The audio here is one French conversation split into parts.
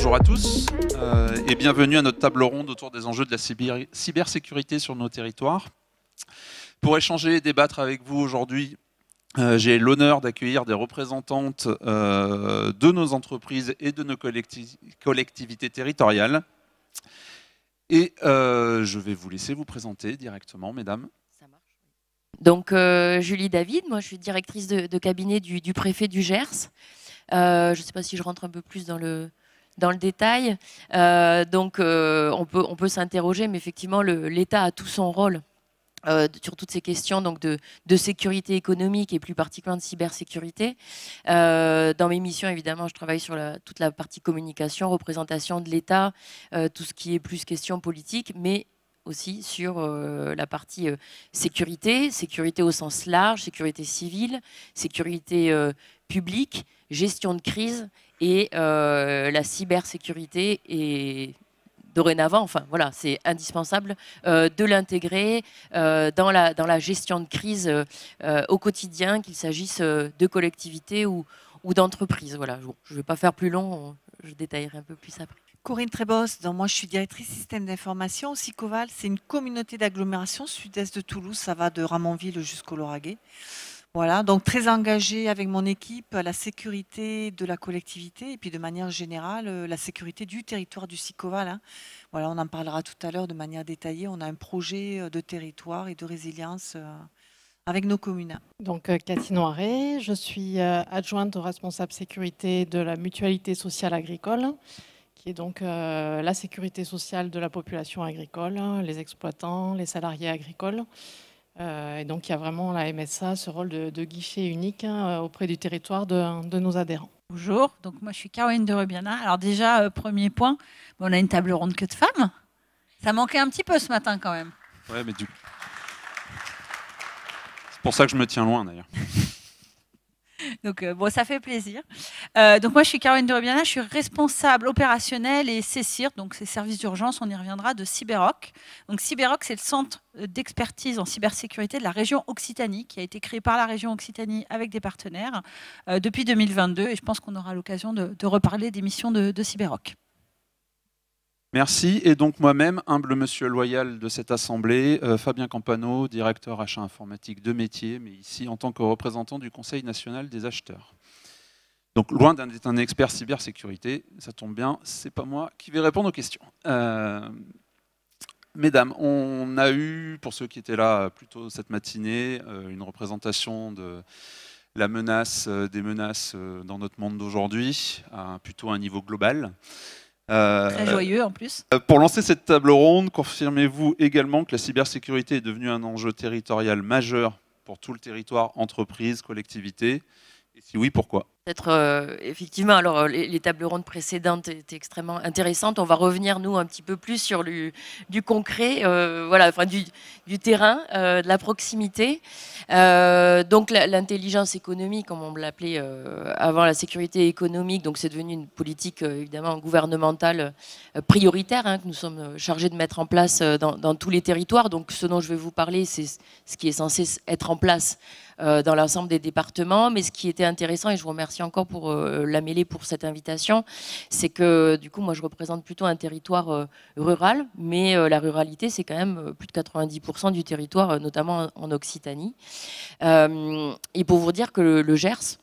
bonjour à tous et bienvenue à notre table ronde autour des enjeux de la cybersécurité sur nos territoires. Pour échanger et débattre avec vous aujourd'hui, j'ai l'honneur d'accueillir des représentantes de nos entreprises et de nos collectivités territoriales. Et je vais vous laisser vous présenter directement, mesdames. Ça marche. Donc, Julie David, moi je suis directrice de cabinet du préfet du Gers. Je ne sais pas si je rentre un peu plus dans le détail. On peut s'interroger, mais effectivement, l'État a tout son rôle sur toutes ces questions donc de sécurité économique et plus particulièrement de cybersécurité. Dans mes missions, évidemment, je travaille sur toute la partie communication, représentation de l'État, tout ce qui est plus question politique, mais aussi sur la partie sécurité au sens large, sécurité civile, sécurité publique, gestion de crise et la cybersécurité et dorénavant, enfin voilà, c'est indispensable de l'intégrer dans la gestion de crise au quotidien, qu'il s'agisse de collectivités ou d'entreprises. Voilà, je ne vais pas faire plus long, je détaillerai un peu plus après. Corinne Trébos, donc moi je suis directrice système d'information au Sicoval. C'est une communauté d'agglomération sud-est de Toulouse, ça va de Ramonville jusqu'au Lauragais. Voilà, donc très engagée avec mon équipe à la sécurité de la collectivité et puis de manière générale la sécurité du territoire du Sicoval. Hein. Voilà, on en parlera tout à l'heure de manière détaillée. On a un projet de territoire et de résilience avec nos communes. Donc Cathy Noiret, je suis adjointe au responsable sécurité de la mutualité sociale agricole, qui est donc la sécurité sociale de la population agricole, les exploitants, les salariés agricoles. Et donc, il y a vraiment la MSA, ce rôle de guichet unique auprès du territoire de nos adhérents. Bonjour, donc moi je suis Caroline de Rubiana. Alors déjà, premier point, on a une table ronde que de femmes. Ça manquait un petit peu ce matin quand même. Ouais, mais c'est pour ça que je me tiens loin d'ailleurs. Donc bon, ça fait plaisir. Donc moi je suis Caroline de Rubiana, je suis responsable opérationnel et CSIR, donc c'est services d'urgence, on y reviendra, de Cyberoc. Donc Cyberoc, c'est le centre d'expertise en cybersécurité de la région Occitanie, qui a été créé par la région Occitanie avec des partenaires depuis 2022, et je pense qu'on aura l'occasion de reparler des missions de Cyberoc. Merci. Et donc moi-même, humble monsieur loyal de cette assemblée, Fabien Campano, directeur achat informatique de métier, mais ici en tant que représentant du Conseil national des acheteurs. Donc loin d'être un expert cybersécurité, ça tombe bien, c'est pas moi qui vais répondre aux questions. Mesdames, on a eu, pour ceux qui étaient là plus tôt cette matinée, une représentation de la menace, des menaces dans notre monde d'aujourd'hui, plutôt à un niveau global. Très joyeux en plus. Pour lancer cette table ronde, confirmez-vous également que la cybersécurité est devenue un enjeu territorial majeur pour tout le territoire, entreprise, collectivité? Et si oui, pourquoi? Peut-être effectivement, alors les tables rondes précédentes étaient extrêmement intéressantes. On va revenir, nous, un petit peu plus sur du concret, voilà, enfin, du terrain, de la proximité. Donc l'intelligence économique, comme on l'appelait avant, la sécurité économique, donc c'est devenu une politique évidemment gouvernementale prioritaire que nous sommes chargés de mettre en place dans tous les territoires. Donc ce dont je vais vous parler, c'est ce qui est censé être en place dans l'ensemble des départements. Mais ce qui était intéressant, et je vous remercie encore pour la mêlée pour cette invitation, c'est que du coup moi je représente plutôt un territoire rural, mais la ruralité c'est quand même plus de 90% du territoire, notamment en Occitanie. Et pour vous dire que le Gers,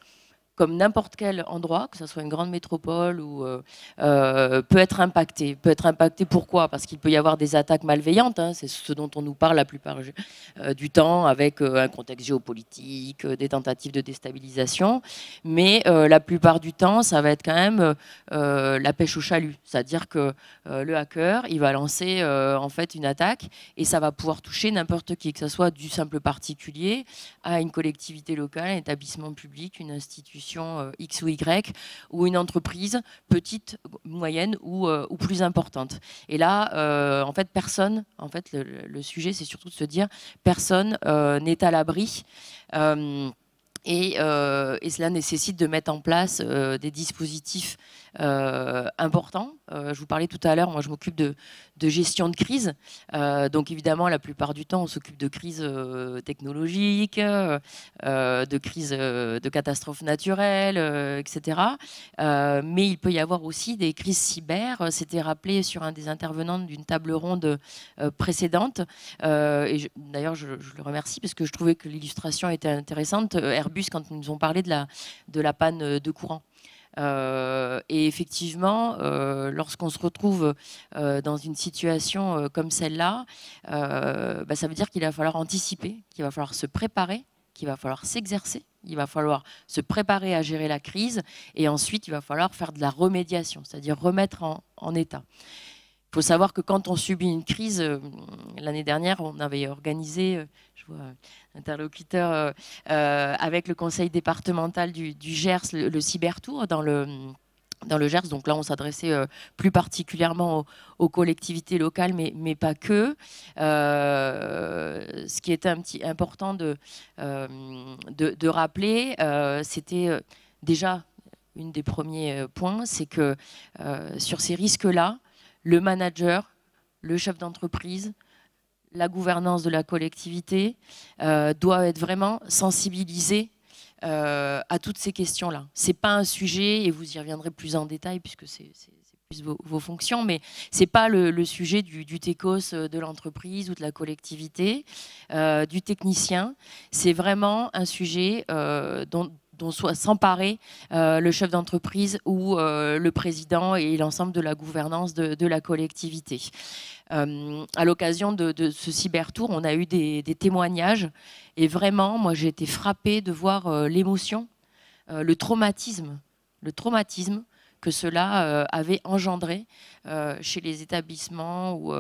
comme n'importe quel endroit, que ce soit une grande métropole, ou, peut être impacté. Pourquoi? Parce qu'il peut y avoir des attaques malveillantes, c'est ce dont on nous parle la plupart du temps, avec un contexte géopolitique, des tentatives de déstabilisation. Mais la plupart du temps, ça va être quand même la pêche au chalut. C'est-à-dire que le hacker, il va lancer en fait une attaque, et ça va pouvoir toucher n'importe qui, que ce soit du simple particulier à une collectivité locale, un établissement public, une institution X ou Y, ou une entreprise petite, moyenne ou plus importante. Et là, en fait, personne, en fait, le sujet, c'est surtout de se dire, personne n'est à l'abri. Et cela nécessite de mettre en place des dispositifs importants. Je vous parlais tout à l'heure, moi je m'occupe de gestion de crise. Donc évidemment, la plupart du temps, on s'occupe de crises technologiques, de crises de catastrophes naturelles, etc. Mais il peut y avoir aussi des crises cyber. C'était rappelé sur un des intervenants d'une table ronde précédente. Et d'ailleurs, je le remercie parce que je trouvais que l'illustration était intéressante. Airbus, quand ils nous ont parlé de la panne de courant. Et effectivement, lorsqu'on se retrouve dans une situation comme celle-là, ça veut dire qu'il va falloir anticiper, qu'il va falloir se préparer, qu'il va falloir s'exercer, il va falloir se préparer à gérer la crise, et ensuite il va falloir faire de la remédiation, c'est-à-dire remettre en état. Il faut savoir que quand on subit une crise, l'année dernière, on avait organisé, je vois un interlocuteur, avec le conseil départemental du Gers, le cybertour dans le Gers. Donc là, on s'adressait plus particulièrement aux collectivités locales, mais pas que. Ce qui était important de rappeler, c'était déjà une des premiers points, c'est que sur ces risques-là, le manager, le chef d'entreprise, la gouvernance de la collectivité doit être vraiment sensibilisé à toutes ces questions-là. Ce n'est pas un sujet, et vous y reviendrez plus en détail puisque c'est plus vos fonctions, mais ce n'est pas le sujet du TECOS de l'entreprise ou de la collectivité, du technicien. C'est vraiment un sujet dont soit s'emparer le chef d'entreprise ou le président et l'ensemble de la gouvernance de la collectivité. À l'occasion de ce cybertour, on a eu des témoignages et vraiment, moi j'ai été frappée de voir l'émotion, le traumatisme que cela avait engendré chez les établissements ou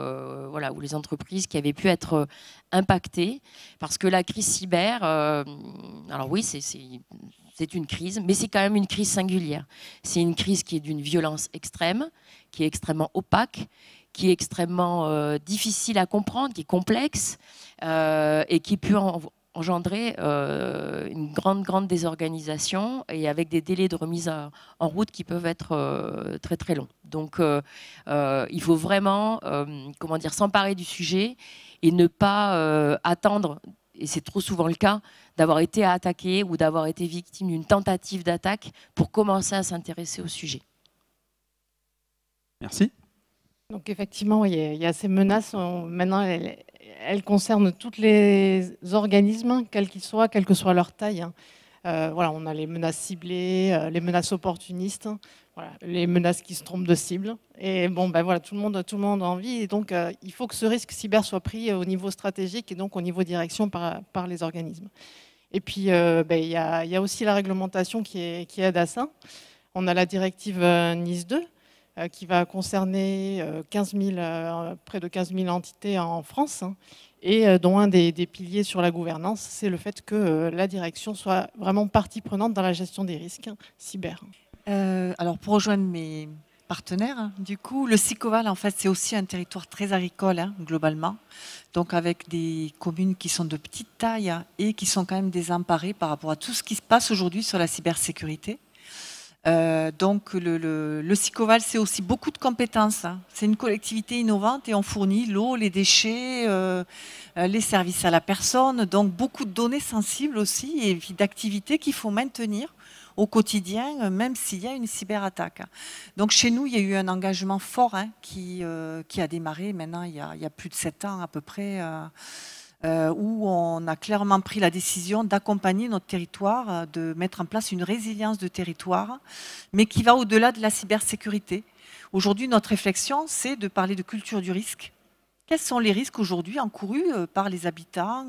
les entreprises qui avaient pu être impactées. Parce que la crise cyber, alors oui, c'est une crise, mais c'est quand même une crise singulière. C'est une crise qui est d'une violence extrême, qui est extrêmement opaque, qui est extrêmement difficile à comprendre, qui est complexe et qui peut engendrer une grande désorganisation et avec des délais de remise en route qui peuvent être très très longs. Donc il faut vraiment s'emparer du sujet et ne pas attendre, et c'est trop souvent le cas, d'avoir été attaqué ou d'avoir été victime d'une tentative d'attaque pour commencer à s'intéresser au sujet. Merci. Donc effectivement, il y a ces menaces. Maintenant, elles concernent tous les organismes, quels qu'ils soient, quelle que soit leur taille. On a les menaces ciblées, les menaces opportunistes, les menaces qui se trompent de cible. Et tout le monde a envie. Et donc, il faut que ce risque cyber soit pris au niveau stratégique et donc au niveau direction par les organismes. Et puis, il y a aussi la réglementation qui aide à ça. On a la directive NIS 2 qui va concerner près de 15 000 entités en France, et dont un des piliers sur la gouvernance, c'est le fait que la direction soit vraiment partie prenante dans la gestion des risques cyber. Alors, pour rejoindre mes partenaires, du coup, le Sicoval, en fait, c'est aussi un territoire très agricole, globalement. Donc, avec des communes qui sont de petite taille et qui sont quand même désemparées par rapport à tout ce qui se passe aujourd'hui sur la cybersécurité. Donc le Sicoval, c'est aussi beaucoup de compétences. C'est une collectivité innovante et on fournit l'eau, les déchets, les services à la personne. Donc beaucoup de données sensibles aussi et d'activités qu'il faut maintenir au quotidien, même s'il y a une cyberattaque. Donc chez nous, il y a eu un engagement fort qui a démarré maintenant il y a plus de 7 ans à peu près. Où on a clairement pris la décision d'accompagner notre territoire, de mettre en place une résilience de territoire, mais qui va au-delà de la cybersécurité. Aujourd'hui, notre réflexion, c'est de parler de culture du risque. Quels sont les risques aujourd'hui encourus par les habitants,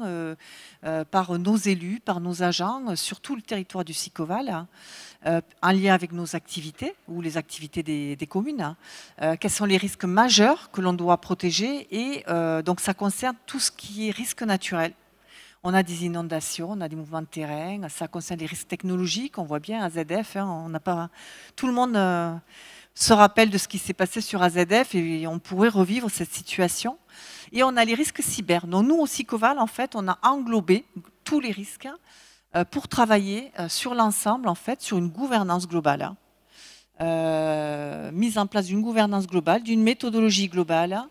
par nos élus, par nos agents, sur tout le territoire du Sicoval, en lien avec nos activités ou les activités des communes. Quels sont les risques majeurs que l'on doit protéger, et donc ça concerne tout ce qui est risque naturel. On a des inondations, on a des mouvements de terrain, ça concerne les risques technologiques, on voit bien AZF, on n'a pas tout le monde se rappelle de ce qui s'est passé sur AZF et on pourrait revivre cette situation. Et on a les risques cyber. Donc nous, au Sicoval, en fait, on a englobé tous les risques pour travailler sur l'ensemble, en fait, sur une gouvernance globale. mise en place d'une gouvernance globale, d'une méthodologie globale,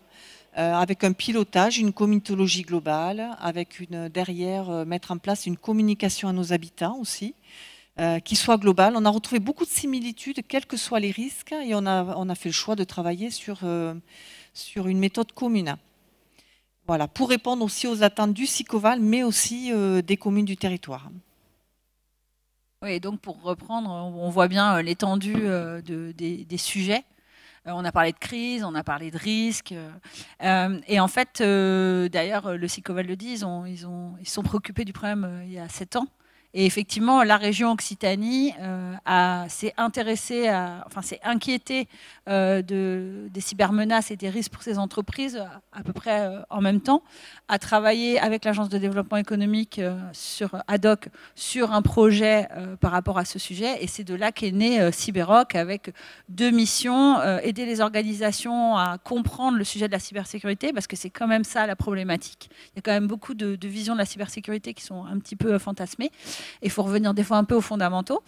avec un pilotage, une comitologie globale, avec derrière mettre en place une communication à nos habitants aussi, qui soit globale. On a retrouvé beaucoup de similitudes, quels que soient les risques, et on a fait le choix de travailler sur une méthode commune. Voilà, pour répondre aussi aux attentes du SICOVAL, mais aussi des communes du territoire. Oui, donc pour reprendre, on voit bien l'étendue des sujets. On a parlé de crise, on a parlé de risques. Et en fait, d'ailleurs, le SICOVAL le dit, ils sont préoccupés du problème il y a 7 ans. Et effectivement, la région Occitanie s'est inquiétée des cybermenaces et des risques pour ces entreprises à peu près en même temps, a travaillé avec l'Agence de développement économique ad hoc sur un projet par rapport à ce sujet. Et c'est de là qu'est né Cyberoc avec 2 missions, aider les organisations à comprendre le sujet de la cybersécurité, parce que c'est quand même ça la problématique. Il y a quand même beaucoup de visions de la cybersécurité qui sont un petit peu fantasmées. Il faut revenir des fois un peu aux fondamentaux.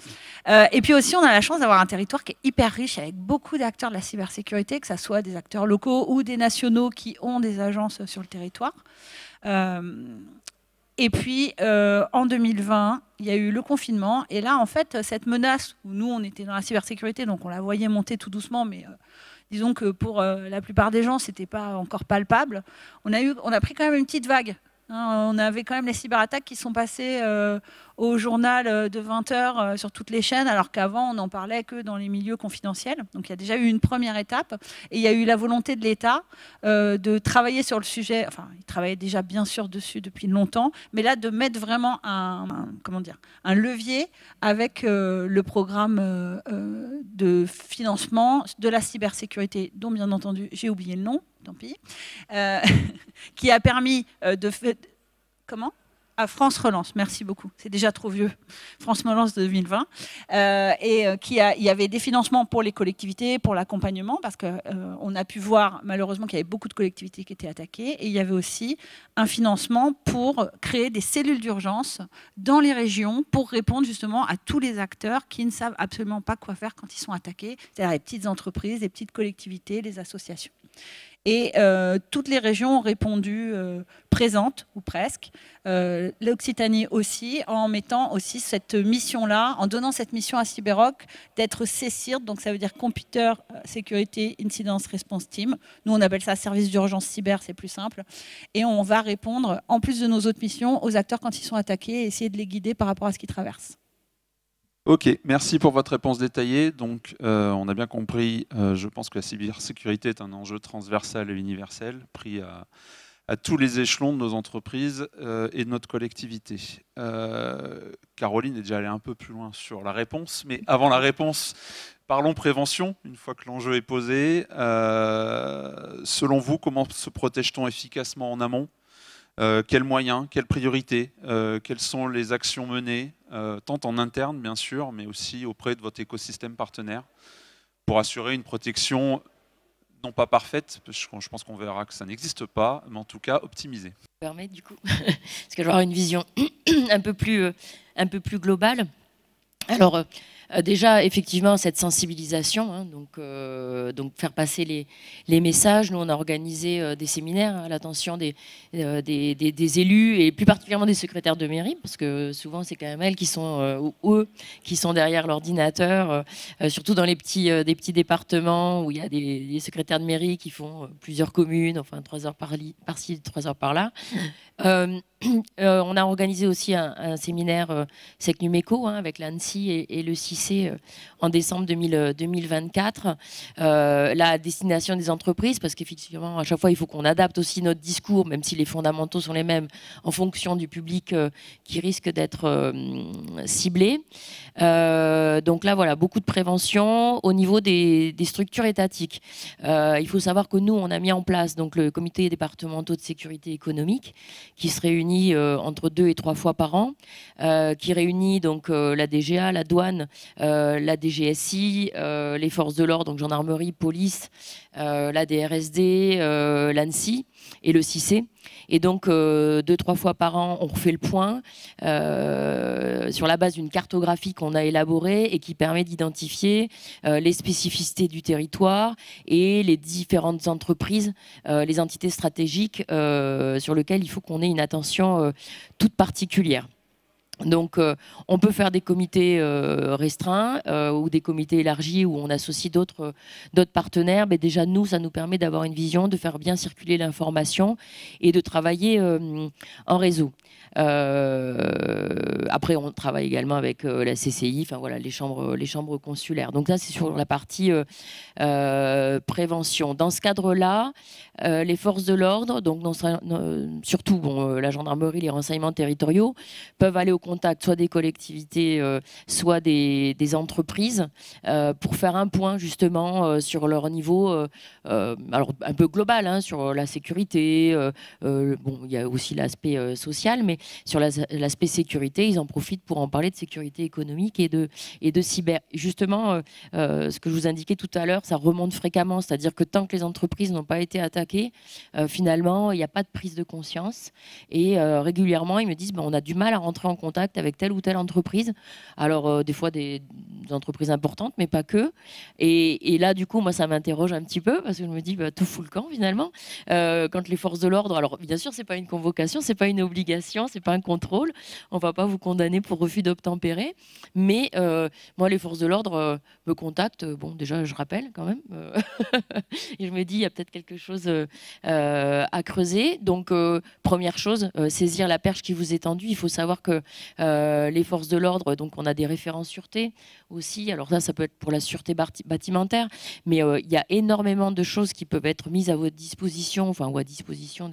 Et puis aussi, on a la chance d'avoir un territoire qui est hyper riche avec beaucoup d'acteurs de la cybersécurité, que ce soit des acteurs locaux ou des nationaux qui ont des agences sur le territoire. Et puis, en 2020, il y a eu le confinement. Et là, en fait, cette menace, où nous, on était dans la cybersécurité, donc on la voyait monter tout doucement, mais disons que pour la plupart des gens, ce n'était pas encore palpable. On a pris quand même une petite vague. On avait quand même les cyberattaques qui sont passées au journal de 20h sur toutes les chaînes, alors qu'avant, on n'en parlait que dans les milieux confidentiels. Donc il y a déjà eu une première étape. Et il y a eu la volonté de l'État de travailler sur le sujet. Enfin, il travaillait déjà bien sûr dessus depuis longtemps, mais là, de mettre vraiment un levier avec le programme de financement de la cybersécurité, dont bien entendu, j'ai oublié le nom. Tant pis, qui a permis de faire... Comment ? À France Relance, merci beaucoup. C'est déjà trop vieux. France Relance de 2020. Il y avait des financements pour les collectivités, pour l'accompagnement, parce qu'on a pu voir malheureusement qu'il y avait beaucoup de collectivités qui étaient attaquées. Et il y avait aussi un financement pour créer des cellules d'urgence dans les régions pour répondre justement à tous les acteurs qui ne savent absolument pas quoi faire quand ils sont attaqués, c'est-à-dire les petites entreprises, les petites collectivités, les associations. Et toutes les régions ont répondu présentes, ou presque. L'Occitanie aussi, en mettant aussi cette mission-là, en donnant cette mission à Cyberoc d'être CSIRT, donc ça veut dire Computer Security Incidence Response Team. Nous, on appelle ça service d'urgence cyber, c'est plus simple. Et on va répondre, en plus de nos autres missions, aux acteurs quand ils sont attaqués et essayer de les guider par rapport à ce qu'ils traversent. Ok, merci pour votre réponse détaillée. Donc, on a bien compris, je pense que la cybersécurité est un enjeu transversal et universel, pris à tous les échelons de nos entreprises et de notre collectivité. Caroline est déjà allée un peu plus loin sur la réponse, mais avant la réponse, parlons prévention, une fois que l'enjeu est posé. Selon vous, comment se protège-t-on efficacement en amont ? Quels moyens, quelles priorités, quelles sont les actions menées, tant en interne bien sûr, mais aussi auprès de votre écosystème partenaire, pour assurer une protection non pas parfaite, parce que je pense qu'on verra que ça n'existe pas, mais en tout cas optimisée. Permet du coup, parce que je vais avoir une vision un peu plus globale. Alors déjà, effectivement, cette sensibilisation, hein, donc faire passer les messages. Nous, on a organisé des séminaires à l'attention des élus et plus particulièrement des secrétaires de mairie, parce que souvent, c'est quand même elles qui sont, ou eux, qui sont derrière l'ordinateur, surtout dans des petits départements où il y a des secrétaires de mairie qui font plusieurs communes, enfin 3 heures par-ci, 3 heures par-là. On a organisé aussi un séminaire SecNuméco avec l'ANSSI et le CICE en décembre 2024, la destination des entreprises, parce qu'effectivement, à chaque fois, il faut qu'on adapte aussi notre discours, même si les fondamentaux sont les mêmes, en fonction du public qui risque d'être ciblé. Donc là, voilà, beaucoup de prévention au niveau des structures étatiques. Il faut savoir que nous, on a mis en place donc, le comité départemental de sécurité économique, qui se réunit entre 2 et 3 fois par an, qui réunit donc la DGA, la douane, la DGSI, les forces de l'ordre, donc gendarmerie, police, la DRSD, l'ANSSI et le CICE. Et donc, 2-3 fois par an, on refait le point sur la base d'une cartographie qu'on a élaborée et qui permet d'identifier les spécificités du territoire et les différentes entreprises, les entités stratégiques sur lesquelles il faut qu'on ait une attention toute particulière. Donc, on peut faire des comités restreints ou des comités élargis où on associe d'autres partenaires. Mais déjà, nous, ça nous permet d'avoir une vision, de faire bien circuler l'information et de travailler en réseau. Après, on travaille également avec la CCI, enfin voilà, les chambres consulaires. Donc là, c'est sur la partie prévention. Dans ce cadre-là, les forces de l'ordre, donc surtout la gendarmerie, les renseignements territoriaux, peuvent aller au contact soit des collectivités, soit des entreprises pour faire un point justement sur leur niveau, alors un peu global, hein, sur la sécurité. Bon, il y a aussi l'aspect social, mais sur l'aspect sécurité, ils en profitent pour en parler de sécurité économique et de cyber. Justement, ce que je vous indiquais tout à l'heure, ça remonte fréquemment, c'est-à-dire que tant que les entreprises n'ont pas été attaquées, finalement, il n'y a pas de prise de conscience. Et régulièrement, ils me disent on a du mal à rentrer en contact avec telle ou telle entreprise. Alors, des fois, des entreprises importantes, mais pas que. Et là, du coup, moi, ça m'interroge un petit peu parce que je me dis, tout fout le camp, finalement. Quand les forces de l'ordre, alors, bien sûr, c'est pas une convocation, c'est pas une obligation, c'est pas un contrôle. On va pas vous condamner pour refus d'obtempérer. Mais moi, les forces de l'ordre me contactent. Bon, déjà, je rappelle quand même. Et je me dis, il y a peut-être quelque chose à creuser. Donc, première chose, saisir la perche qui vous est tendue. Il faut savoir que les forces de l'ordre, donc on a des référents sûreté aussi. Alors ça peut être pour la sûreté bâtimentaire, mais il y a énormément de choses qui peuvent être mises à votre disposition, enfin, ou à disposition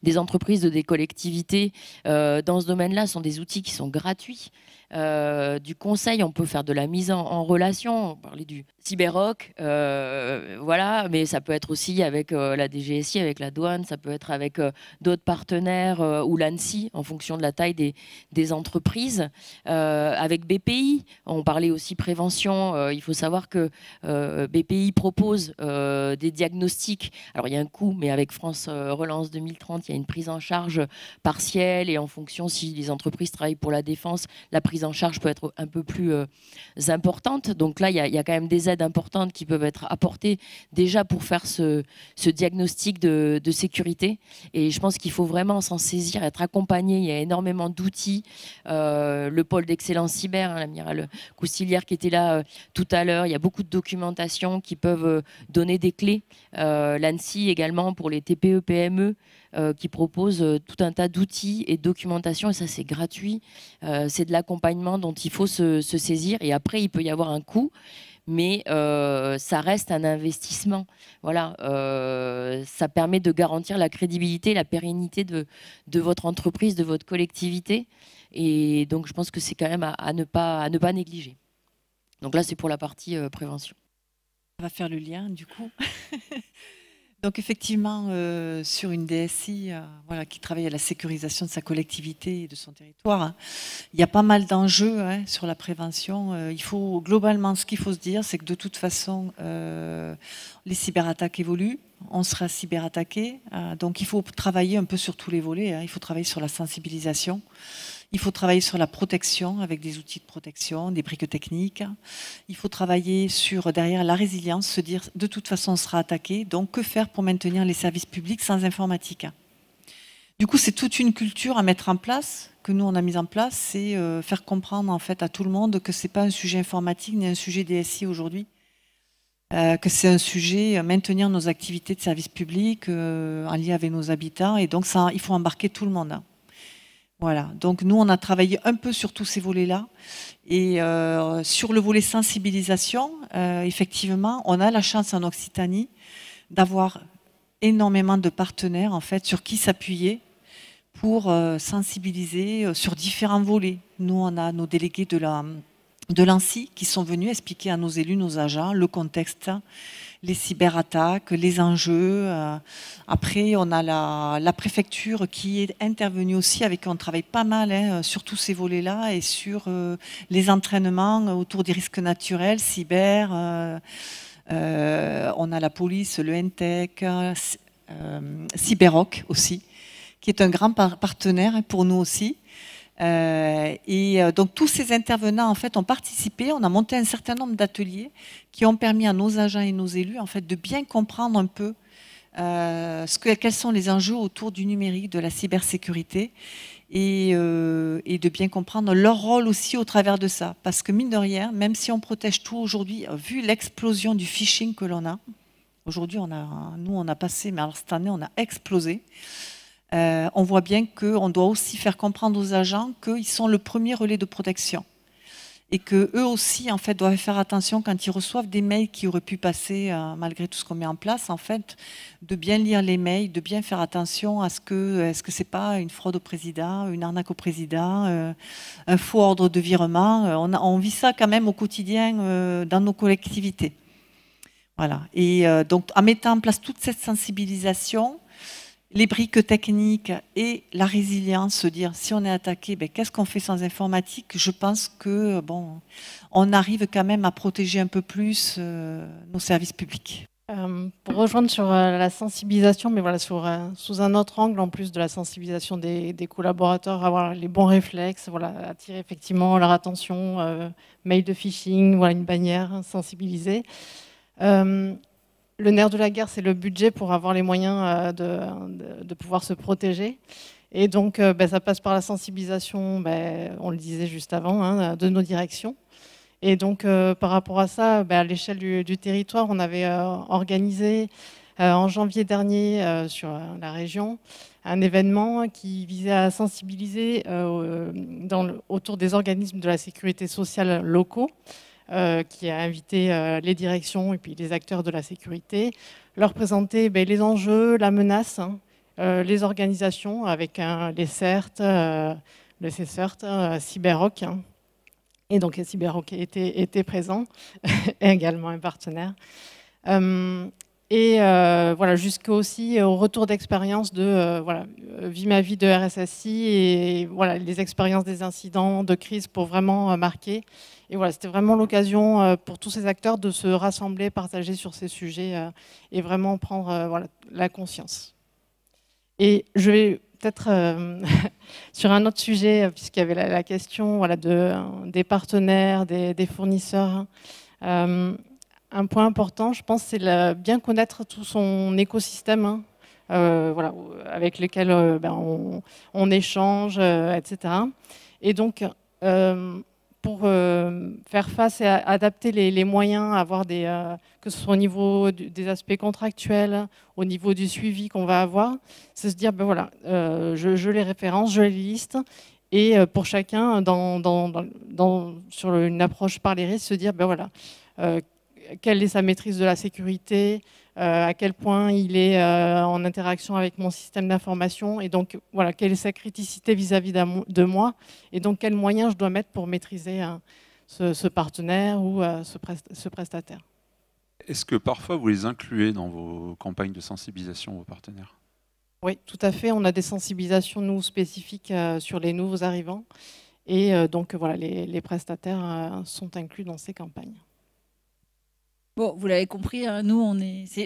des entreprises, des collectivités dans ce domaine-là. Ce sont des outils qui sont gratuits. Du conseil, on peut faire de la mise en relation. On parlait du Cyberrock, voilà, mais ça peut être aussi avec la DGSI, avec la douane, ça peut être avec d'autres partenaires ou l'ANSSI en fonction de la taille des entreprises. Avec BPI, on parlait aussi prévention. Il faut savoir que BPI propose des diagnostics. Alors il y a un coût, mais avec France Relance 2030, il y a une prise en charge partielle et en fonction si les entreprises travaillent pour la défense, la prise en charge peut être un peu plus importante. Donc là, il y a quand même des aides importantes qui peuvent être apportées déjà pour faire ce diagnostic de sécurité. Et je pense qu'il faut vraiment s'en saisir, être accompagné. Il y a énormément d'outils. Le pôle d'excellence cyber, hein, l'amiral Coustilière qui était là tout à l'heure, il y a beaucoup de documentation qui peuvent donner des clés. L'ANSSI également pour les TPE, PME, qui propose tout un tas d'outils et de documentation, et ça c'est gratuit. C'est de l'accompagnement dont il faut se saisir, et après il peut y avoir un coût, mais ça reste un investissement. Voilà, ça permet de garantir la crédibilité, la pérennité de votre entreprise, de votre collectivité, et donc je pense que c'est quand même à ne pas négliger. Donc là c'est pour la partie prévention. On va faire le lien du coup. Donc effectivement, sur une DSI voilà, qui travaille à la sécurisation de sa collectivité et de son territoire, hein, il y a pas mal d'enjeux sur la prévention. Globalement, ce qu'il faut se dire, c'est que de toute façon, les cyberattaques évoluent, on sera cyberattaqué. Donc il faut travailler un peu sur tous les volets. Il faut travailler sur la sensibilisation. Il faut travailler sur la protection avec des outils de protection, des briques techniques. Il faut travailler sur, derrière, la résilience, se dire de toute façon on sera attaqué, donc que faire pour maintenir les services publics sans informatique. Du coup, c'est toute une culture à mettre en place, que nous on a mis en place, c'est faire comprendre en fait à tout le monde que c'est pas un sujet informatique ni un sujet DSI aujourd'hui, que c'est un sujet maintenir nos activités de service public en lien avec nos habitants, et donc ça, il faut embarquer tout le monde. Voilà, donc nous on a travaillé un peu sur tous ces volets-là, et sur le volet sensibilisation, effectivement, on a la chance en Occitanie d'avoir énormément de partenaires en fait sur qui s'appuyer pour sensibiliser sur différents volets. Nous on a nos délégués de de l'ANSSI qui sont venus expliquer à nos élus, nos agents, le contexte, les cyberattaques, les enjeux. Après, on a la préfecture qui est intervenue aussi, avec qui on travaille pas mal sur tous ces volets-là et sur les entraînements autour des risques naturels, cyber. On a la police, le NTEC, Cyberoc aussi, qui est un grand partenaire pour nous aussi. Donc tous ces intervenants en fait ont participé. On a monté un certain nombre d'ateliers qui ont permis à nos agents et nos élus en fait de bien comprendre un peu quels sont les enjeux autour du numérique, de la cybersécurité et de bien comprendre leur rôle aussi au travers de ça. Parce que mine de rien, même si on protège tout aujourd'hui, vu l'explosion du phishing que l'on a, aujourd'hui on a passé, mais alors cette année on a explosé. On voit bien qu'on doit aussi faire comprendre aux agents qu'ils sont le premier relais de protection et qu'eux aussi en fait, doivent faire attention quand ils reçoivent des mails qui auraient pu passer, malgré tout ce qu'on met en place, en fait, de bien lire les mails, de bien faire attention à est-ce que ce n'est pas une fraude au président, une arnaque au président, un faux ordre de virement. On vit ça quand même au quotidien dans nos collectivités. Voilà. Et donc en mettant en place toute cette sensibilisation, les briques techniques et la résilience, se dire si on est attaqué, qu'est-ce qu'on fait sans informatique? Je pense que on arrive quand même à protéger un peu plus nos services publics. Pour rejoindre sur la sensibilisation, mais voilà, sous un autre angle, en plus de la sensibilisation des collaborateurs, avoir les bons réflexes, voilà, attirer effectivement leur attention, mail de phishing, voilà, une bannière, sensibiliser. Le nerf de la guerre, c'est le budget pour avoir les moyens de pouvoir se protéger. Et donc, ça passe par la sensibilisation, on le disait juste avant, de nos directions. Et donc, par rapport à ça, à l'échelle du territoire, on avait organisé en janvier dernier sur la région un événement qui visait à sensibiliser autour des organismes de la sécurité sociale locaux, qui a invité les directions et puis les acteurs de la sécurité, leur présenter les enjeux, la menace, les organisations avec les CERT, le CERT, Cyberoc. Et donc Cyberoc était présent, également un partenaire. Voilà, jusqu'au aussi au retour d'expérience de vie ma vie de RSSI et voilà, les expériences des incidents de crise pour vraiment marquer. Et voilà, c'était vraiment l'occasion pour tous ces acteurs de se rassembler, partager sur ces sujets et vraiment prendre la conscience. Et je vais peut-être sur un autre sujet, puisqu'il y avait la question des partenaires, des fournisseurs. Un point important, je pense, c'est bien connaître tout son écosystème, avec lequel on échange, etc. Et donc, pour faire face et adapter les moyens, avoir que ce soit au niveau des aspects contractuels, au niveau du suivi qu'on va avoir, c'est se dire, je les référence, je les liste, et pour chacun, sur une approche par les risques, se dire, quelle est sa maîtrise de la sécurité, à quel point il est en interaction avec mon système d'information, et donc voilà, quelle est sa criticité vis-à-vis de moi, et donc quels moyens je dois mettre pour maîtriser ce partenaire ou ce prestataire. Est-ce que parfois vous les incluez dans vos campagnes de sensibilisation, vos partenaires? Oui, tout à fait. On a des sensibilisations, nous, spécifiques sur les nouveaux arrivants, et donc voilà, les prestataires sont inclus dans ces campagnes. Bon, vous l'avez compris, nous,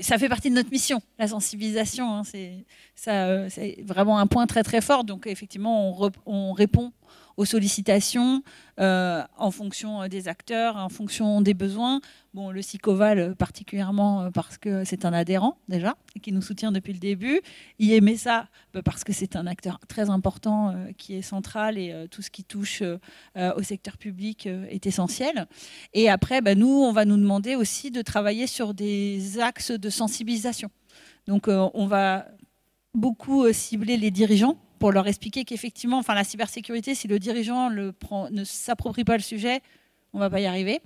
ça fait partie de notre mission, la sensibilisation. C'est vraiment un point très très fort. Donc effectivement, on répond aux sollicitations en fonction des acteurs, en fonction des besoins. Bon, le SICOVAL particulièrement parce que c'est un adhérent déjà et qui nous soutient depuis le début. IMSA parce que c'est un acteur très important qui est central et tout ce qui touche au secteur public est essentiel. Et après, nous, on va nous demander aussi de travailler sur des axes de sensibilisation. Donc, on va beaucoup cibler les dirigeants pour leur expliquer qu'effectivement, la cybersécurité, si le dirigeant ne s'approprie pas le sujet, on ne va pas y arriver.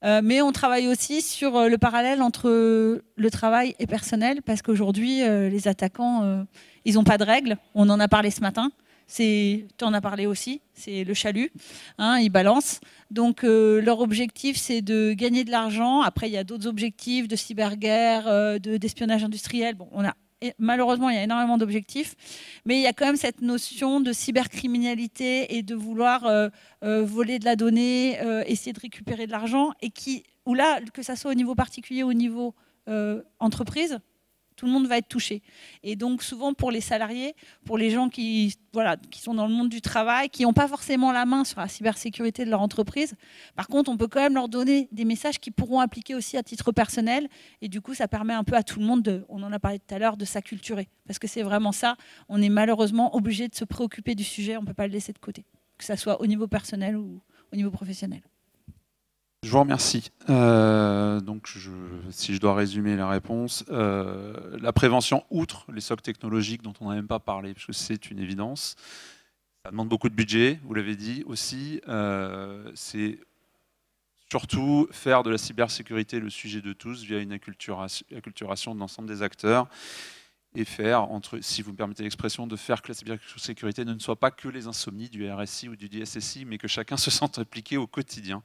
Mais on travaille aussi sur le parallèle entre le travail et personnel, parce qu'aujourd'hui, les attaquants, ils n'ont pas de règles. On en a parlé ce matin. tu en as parlé aussi, c'est le chalut, hein, ils balancent. Donc leur objectif, c'est de gagner de l'argent. Après, il y a d'autres objectifs de cyberguerre, d'espionnage industriel. Bon, malheureusement, il y a énormément d'objectifs, mais il y a quand même cette notion de cybercriminalité et de vouloir voler de la donnée, essayer de récupérer de l'argent, et où là, que ça soit au niveau particulier ou au niveau entreprise, tout le monde va être touché. Et donc souvent pour les salariés, pour les gens qui sont dans le monde du travail, qui n'ont pas forcément la main sur la cybersécurité de leur entreprise, par contre on peut quand même leur donner des messages qu'ils pourront appliquer aussi à titre personnel, et du coup ça permet un peu à tout le monde, on en a parlé tout à l'heure, de s'acculturer. Parce que c'est vraiment ça, on est malheureusement obligé de se préoccuper du sujet, on ne peut pas le laisser de côté, que ça soit au niveau personnel ou au niveau professionnel. Je vous remercie. Donc, si je dois résumer la réponse, la prévention, outre les socs technologiques dont on n'a même pas parlé, parce que c'est une évidence, ça demande beaucoup de budget, vous l'avez dit aussi, c'est surtout faire de la cybersécurité le sujet de tous via une acculturation de l'ensemble des acteurs, et faire, si vous me permettez l'expression, de faire que la cybersécurité ne soit pas que les insomnies du RSI ou du DSSI, mais que chacun se sente impliqué au quotidien.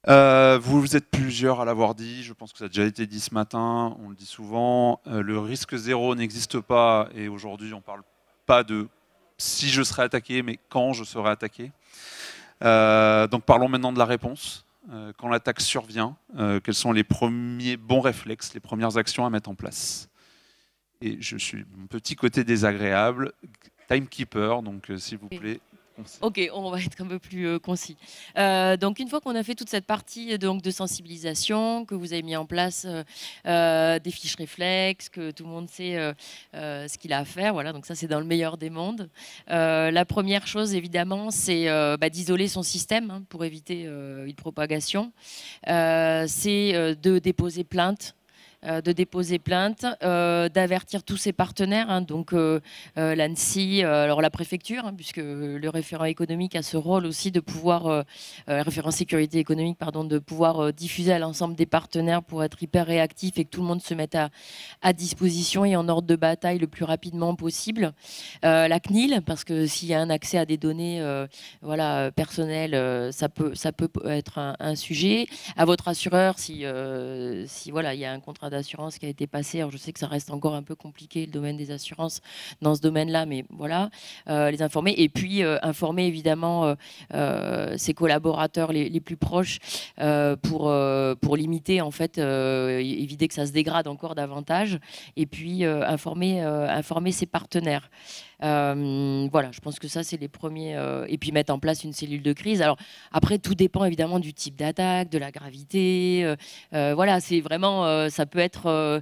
Vous êtes plusieurs à l'avoir dit, je pense que ça a déjà été dit ce matin, on le dit souvent, le risque zéro n'existe pas, et aujourd'hui on ne parle pas de si je serai attaqué, mais quand je serai attaqué. Donc parlons maintenant de la réponse. Quand l'attaque survient, quels sont les premiers bons réflexes, les premières actions à mettre en place? Et je suis mon petit côté désagréable, timekeeper, donc s'il vous plaît. Ok, on va être un peu plus concis. Donc une fois qu'on a fait toute cette partie de sensibilisation, que vous avez mis en place des fiches réflexes, que tout le monde sait ce qu'il a à faire, voilà, donc ça c'est dans le meilleur des mondes. La première chose évidemment c'est d'isoler son système, hein, pour éviter une propagation. C'est de déposer plainte. D'avertir tous ses partenaires, hein, donc l'ANSSI, alors la préfecture, hein, puisque le référent économique a ce rôle aussi de pouvoir, référent sécurité économique, pardon, de pouvoir diffuser à l'ensemble des partenaires pour être hyper réactif et que tout le monde se mette à disposition et en ordre de bataille le plus rapidement possible. La CNIL, parce que s'il y a un accès à des données personnelles, ça peut être un sujet. À votre assureur, si voilà, il y a un contrat d'assurance qui a été passé. Alors je sais que ça reste encore un peu compliqué le domaine des assurances dans ce domaine-là, mais voilà, les informer et puis informer évidemment ses collaborateurs les plus proches pour limiter en fait, éviter que ça se dégrade encore davantage et puis informer ses partenaires. Voilà, je pense que ça c'est les premiers et puis mettre en place une cellule de crise. Alors après tout dépend évidemment du type d'attaque, de la gravité, voilà, c'est vraiment ça peut être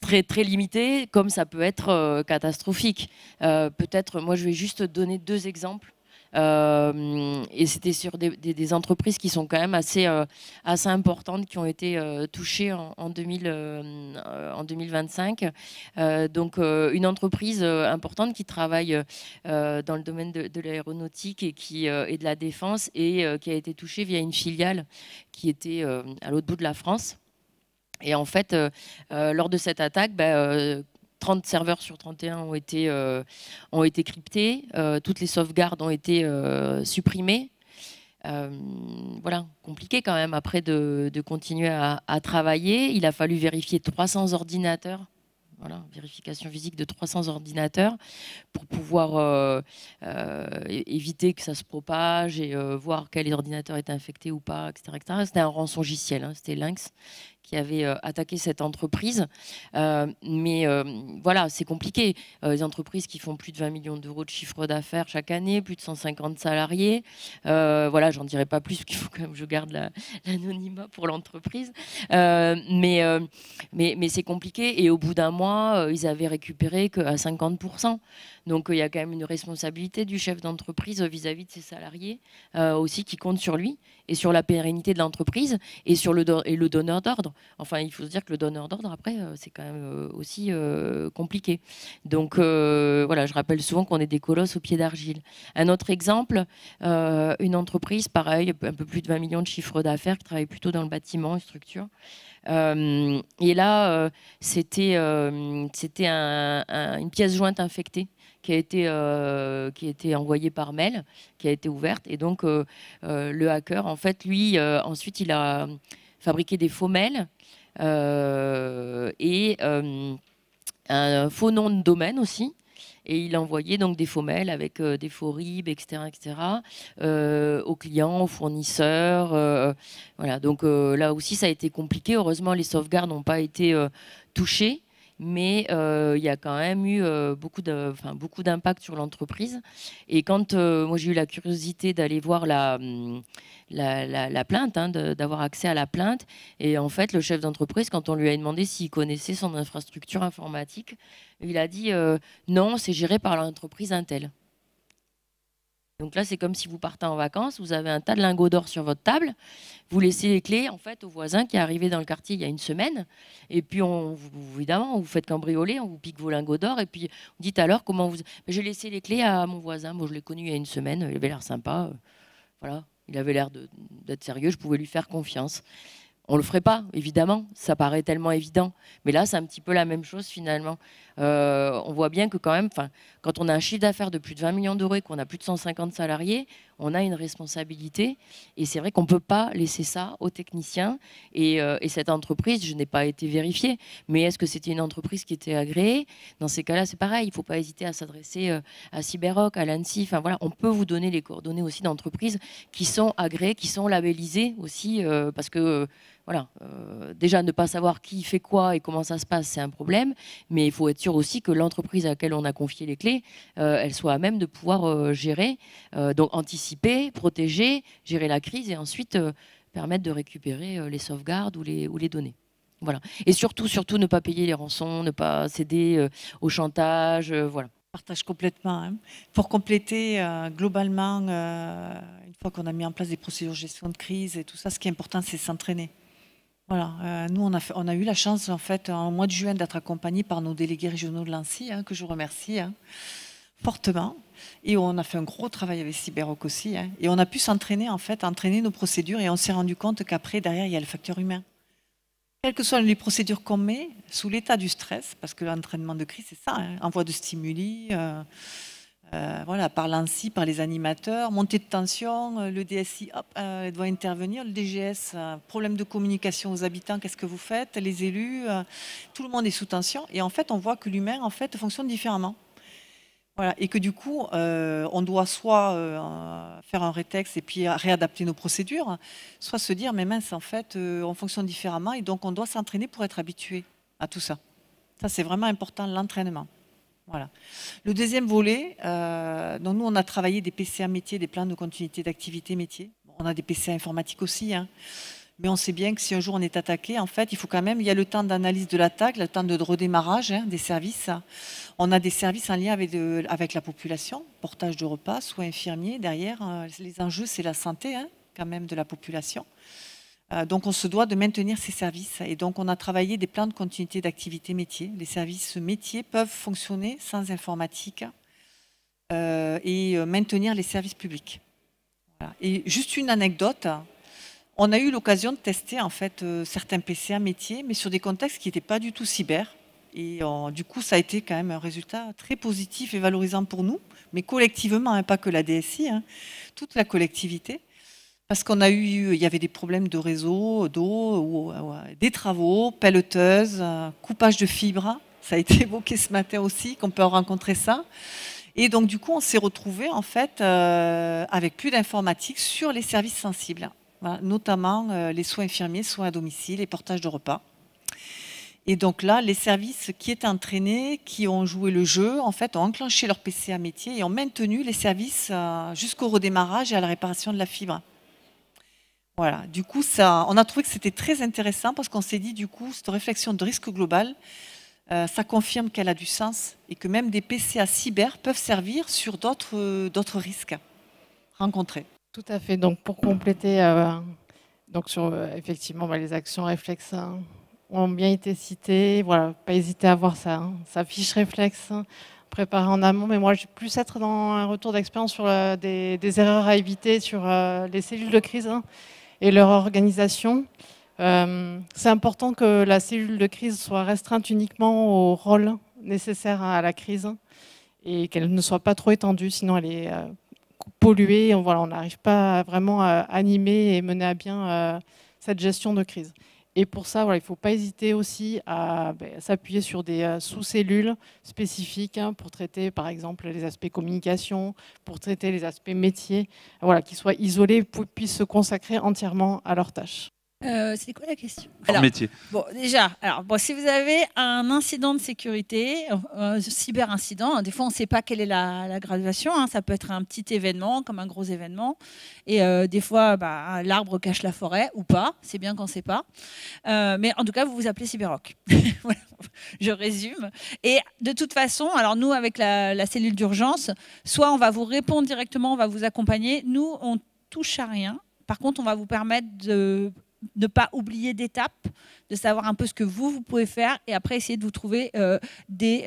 très très limité comme ça peut être catastrophique. Peut-être moi je vais juste donner deux exemples. Et c'était sur des entreprises qui sont quand même assez importantes, qui ont été touchées en 2025. Donc une entreprise importante qui travaille dans le domaine de l'aéronautique et de la défense et qui a été touchée via une filiale qui était à l'autre bout de la France. Et en fait, lors de cette attaque, 30 serveurs sur 31 ont été cryptés, toutes les sauvegardes ont été supprimées. Voilà, compliqué quand même après de continuer à travailler. Il a fallu vérifier 300 ordinateurs. Voilà, vérification physique de 300 ordinateurs pour pouvoir éviter que ça se propage et voir quel ordinateur était infecté ou pas, etc. C'était un rançongiciel, hein, c'était Lynx qui avait attaqué cette entreprise. Mais voilà, c'est compliqué. Les entreprises qui font plus de 20 millions d'euros de chiffre d'affaires chaque année, plus de 150 salariés. Voilà, j'en dirai pas plus, parce qu'il faut quand même que je garde l'anonymat pour l'entreprise. Mais c'est compliqué. Et au bout d'un mois, ils avaient récupéré qu'à 50%. Donc il y a quand même une responsabilité du chef d'entreprise vis-à-vis de ses salariés aussi qui compte sur lui et sur la pérennité de l'entreprise et sur le donneur d'ordre. Enfin, il faut se dire que le donneur d'ordre, après, c'est quand même aussi compliqué. Donc voilà, je rappelle souvent qu'on est des colosses au pied d'argile. Un autre exemple, une entreprise, pareil, un peu plus de 20 millions de chiffre d'affaires, qui travaille plutôt dans le bâtiment, une structure. Et là, c'était une pièce jointe infectée qui a été envoyée par mail, qui a été ouverte. Et donc, le hacker, en fait, lui, ensuite, il a fabriqué des faux mails et un faux nom de domaine aussi. Et il a envoyé donc des faux mails avec des faux RIB, etc., aux clients, aux fournisseurs. Voilà. Donc là aussi, ça a été compliqué. Heureusement, les sauvegardes n'ont pas été touchées. Mais il y a quand même eu beaucoup d'impact sur l'entreprise. Et quand moi j'ai eu la curiosité d'aller voir la plainte, hein, d'avoir accès à la plainte, et en fait le chef d'entreprise, quand on lui a demandé s'il connaissait son infrastructure informatique, il a dit non, c'est géré par l'entreprise Intel. Donc là, c'est comme si vous partez en vacances, vous avez un tas de lingots d'or sur votre table, vous laissez les clés en fait au voisin qui est arrivé dans le quartier il y a une semaine, et puis évidemment, vous faites cambrioler, on vous pique vos lingots d'or, et puis vous dites alors comment vous... J'ai laissé les clés à mon voisin, moi je l'ai connu il y a une semaine, il avait l'air sympa, voilà, il avait l'air d'être sérieux, je pouvais lui faire confiance. On le ferait pas, évidemment, ça paraît tellement évident. Mais là, c'est un petit peu la même chose finalement. On voit bien que quand même, quand on a un chiffre d'affaires de plus de 20 millions d'euros et qu'on a plus de 150 salariés, on a une responsabilité. Et c'est vrai qu'on ne peut pas laisser ça aux techniciens. Et cette entreprise, je n'ai pas été vérifiée, mais est-ce que c'était une entreprise qui était agréée? Dans ces cas-là, c'est pareil. Il ne faut pas hésiter à s'adresser à Cyberrock, à l'ANSSI. Enfin, voilà, on peut vous donner les coordonnées aussi d'entreprises qui sont agréées, qui sont labellisées aussi, parce que... Voilà, déjà ne pas savoir qui fait quoi et comment ça se passe, c'est un problème, mais il faut être sûr aussi que l'entreprise à laquelle on a confié les clés, elle soit à même de pouvoir gérer, donc anticiper, protéger, gérer la crise et ensuite permettre de récupérer les sauvegardes ou les données. Voilà. Et surtout, ne pas payer les rançons, ne pas céder au chantage, voilà. Je partage complètement. Hein. Pour compléter, globalement, une fois qu'on a mis en place des procédures de gestion de crise et tout ça, ce qui est important, c'est s'entraîner. Voilà, nous on a eu la chance en fait en mois de juin d'être accompagnés par nos délégués régionaux de l'ANSSI, hein, que je remercie fortement. Et on a fait un gros travail avec Cyberrock aussi. Hein, et on a pu s'entraîner en fait, entraîner nos procédures et on s'est rendu compte qu'après derrière il y a le facteur humain. Quelles que soient les procédures qu'on met, sous l'état du stress, parce que l'entraînement de crise c'est ça, hein, envoi de stimuli. Voilà, par l'ANSSI, par les animateurs, montée de tension, le DSI hop, doit intervenir, le DGS, problème de communication aux habitants, qu'est-ce que vous faites, les élus, tout le monde est sous tension. Et en fait, on voit que l'humain en fait, fonctionne différemment. Voilà, et que du coup, on doit soit faire un rétexte et puis réadapter nos procédures, soit se dire, mais mince, en fait, on fonctionne différemment et donc on doit s'entraîner pour être habitué à tout ça. Ça, c'est vraiment important, l'entraînement. Voilà. Le deuxième volet, donc nous on a travaillé des PCA métiers, des plans de continuité d'activité métier. On a des PCA informatiques aussi, hein. Mais on sait bien que si un jour on est attaqué, en fait, il faut quand même, il y a le temps d'analyse de l'attaque, le temps de redémarrage des services. On a des services en lien avec la population, portage de repas, soins infirmiers. Derrière, les enjeux, c'est la santé hein, quand même de la population. Donc on se doit de maintenir ces services et donc on a travaillé des plans de continuité d'activité métier. Les services métiers peuvent fonctionner sans informatique et maintenir les services publics. Voilà. Et juste une anecdote, on a eu l'occasion de tester en fait certains PCA métiers mais sur des contextes qui n'étaient pas du tout cyber et du coup ça a été quand même un résultat très positif et valorisant pour nous, mais collectivement, hein, pas que la DSI, hein, toute la collectivité. Parce qu'on a eu, il y avait des problèmes de réseau, d'eau, des travaux, pelleteuses, coupage de fibres. Ça a été évoqué ce matin aussi, qu'on peut rencontrer ça. Et donc, du coup, on s'est retrouvé en fait avec plus d'informatique sur les services sensibles, voilà, notamment les soins infirmiers, soins à domicile et portage de repas. Et donc là, les services qui étaient entraînés, qui ont joué le jeu, en fait, ont enclenché leur PCA métier et ont maintenu les services jusqu'au redémarrage et à la réparation de la fibre. Voilà, du coup, on a trouvé que c'était très intéressant parce qu'on s'est dit, du coup, cette réflexion de risque global, ça confirme qu'elle a du sens et que même des PCA cyber peuvent servir sur d'autres risques rencontrés. Tout à fait. Donc, pour compléter, donc sur effectivement les actions réflexes ont bien été citées. Voilà, pas hésiter à voir sa fiche réflexe préparée en amont. Mais moi, je vais plus être dans un retour d'expérience sur des erreurs à éviter sur les cellules de crise. Et leur organisation. C'est important que la cellule de crise soit restreinte uniquement au rôle nécessaire à la crise et qu'elle ne soit pas trop étendue, sinon elle est polluée. Voilà, on n'arrive pas vraiment à animer et mener à bien cette gestion de crise. Et pour ça, voilà, il ne faut pas hésiter aussi à s'appuyer sur des sous-cellules spécifiques pour traiter, par exemple, les aspects communication, pour traiter les aspects métiers, voilà, qui soient isolés, puissent se consacrer entièrement à leurs tâches. C'était quoi la question? Par métier. Bon, déjà, si vous avez un incident de sécurité, un cyber-incident, des fois on ne sait pas quelle est la graduation, hein, ça peut être un petit événement comme un gros événement, et des fois l'arbre cache la forêt ou pas, c'est bien qu'on ne sait pas, mais en tout cas vous vous appelez Cyberoc. Voilà, je résume. Et de toute façon, alors nous avec la cellule d'urgence, soit on va vous répondre directement, on va vous accompagner, nous on touche à rien, par contre on va vous permettre de ne pas oublier d'étapes, de savoir un peu ce que vous pouvez faire et après essayer de vous trouver des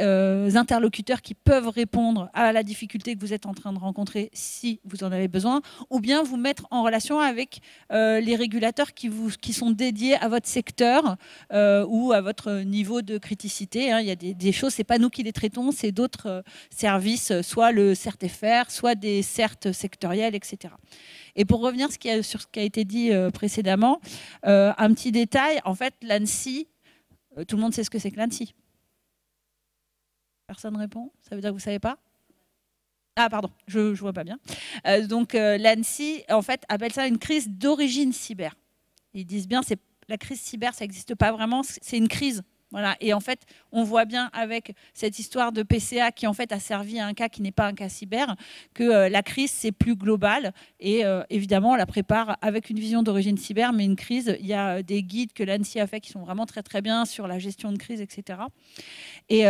interlocuteurs qui peuvent répondre à la difficulté que vous êtes en train de rencontrer si vous en avez besoin, ou bien vous mettre en relation avec les régulateurs qui sont dédiés à votre secteur ou à votre niveau de criticité. Hein. Il y a des choses, ce n'est pas nous qui les traitons, c'est d'autres services, soit le CERT-FR, soit des CERT sectoriels, etc. Et pour revenir sur ce qui a été dit précédemment, un petit détail, en fait, l'ANSSI, tout le monde sait ce que c'est que l'ANSSI. Personne répond? Ça veut dire que vous ne savez pas? Ah, pardon, je ne vois pas bien. Donc, l'ANSSI, en fait, appelle ça une crise d'origine cyber. Ils disent bien, la crise cyber, ça n'existe pas vraiment, c'est une crise. Voilà. Et en fait, on voit bien avec cette histoire de PCA qui en fait a servi à un cas qui n'est pas un cas cyber, que la crise c'est plus global et évidemment on la prépare avec une vision d'origine cyber, mais une crise, il y a des guides que l'ANSSI a fait qui sont vraiment très très bien sur la gestion de crise, etc. Et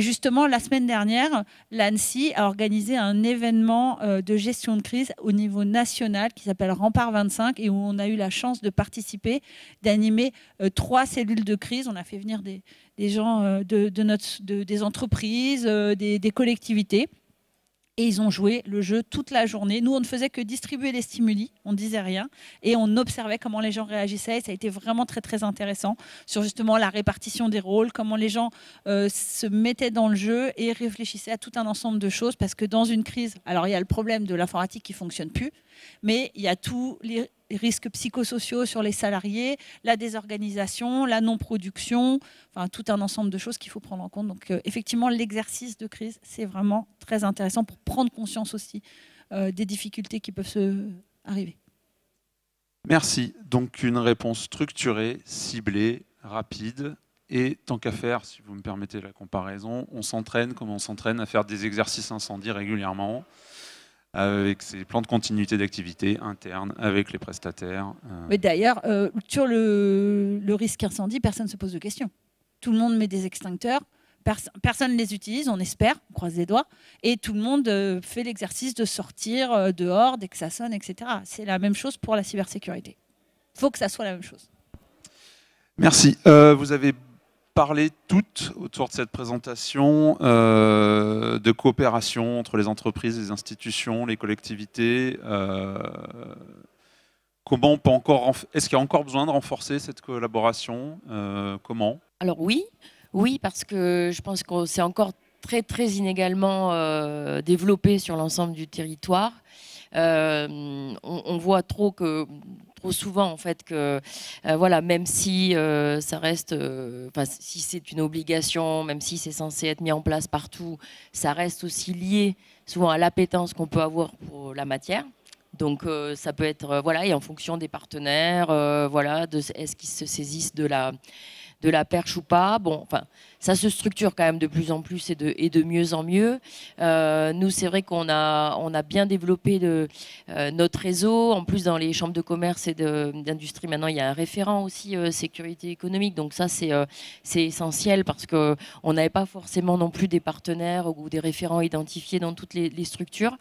justement, la semaine dernière, l'ANSSI a organisé un événement de gestion de crise au niveau national qui s'appelle Rempart 25 et où on a eu la chance de participer, d'animer 3 cellules de crise. On a fait venir des gens des entreprises, des collectivités. Et ils ont joué le jeu toute la journée. Nous, on ne faisait que distribuer les stimuli, on ne disait rien. Et on observait comment les gens réagissaient. Et ça a été vraiment très, très intéressant sur justement la répartition des rôles, comment les gens se mettaient dans le jeu et réfléchissaient à tout un ensemble de choses. Parce que dans une crise, alors il y a le problème de l'informatique qui ne fonctionne plus, mais il y a tous les risques psychosociaux sur les salariés, la désorganisation, la non-production, enfin tout un ensemble de choses qu'il faut prendre en compte. Donc effectivement, l'exercice de crise, c'est vraiment très intéressant pour prendre conscience aussi des difficultés qui peuvent arriver. Merci. Donc une réponse structurée, ciblée, rapide. Et tant qu'à faire, si vous me permettez la comparaison, on s'entraîne comme on s'entraîne à faire des exercices incendie régulièrement, avec ces plans de continuité d'activité internes, avec les prestataires. Mais d'ailleurs, sur le risque incendie, personne ne se pose de questions. Tout le monde met des extincteurs, personne ne les utilise, on espère, on croise les doigts, et tout le monde fait l'exercice de sortir dehors dès que ça sonne, etc. C'est la même chose pour la cybersécurité. Il faut que ça soit la même chose. Merci. Vous avez parlé toutes autour de cette présentation de coopération entre les entreprises, les institutions, les collectivités. Comment on peut est-ce qu'il y a encore besoin de renforcer cette collaboration? Comment? Alors oui, parce que je pense que c'est encore très très inégalement développé sur l'ensemble du territoire. On voit trop souvent en fait que voilà, même si ça reste, si c'est une obligation, même si c'est censé être mis en place partout, ça reste aussi lié souvent à l'appétence qu'on peut avoir pour la matière. Donc ça peut être voilà, et en fonction des partenaires, voilà, est-ce qu'ils se saisissent de la perche ou pas. Bon, enfin, ça se structure quand même de plus en plus et de mieux en mieux. Nous, c'est vrai qu'on a bien développé notre réseau. En plus, dans les chambres de commerce et d'industrie, maintenant, il y a un référent aussi sécurité économique. Donc ça, c'est essentiel parce qu'on n'avait pas forcément non plus des partenaires ou des référents identifiés dans toutes les structures.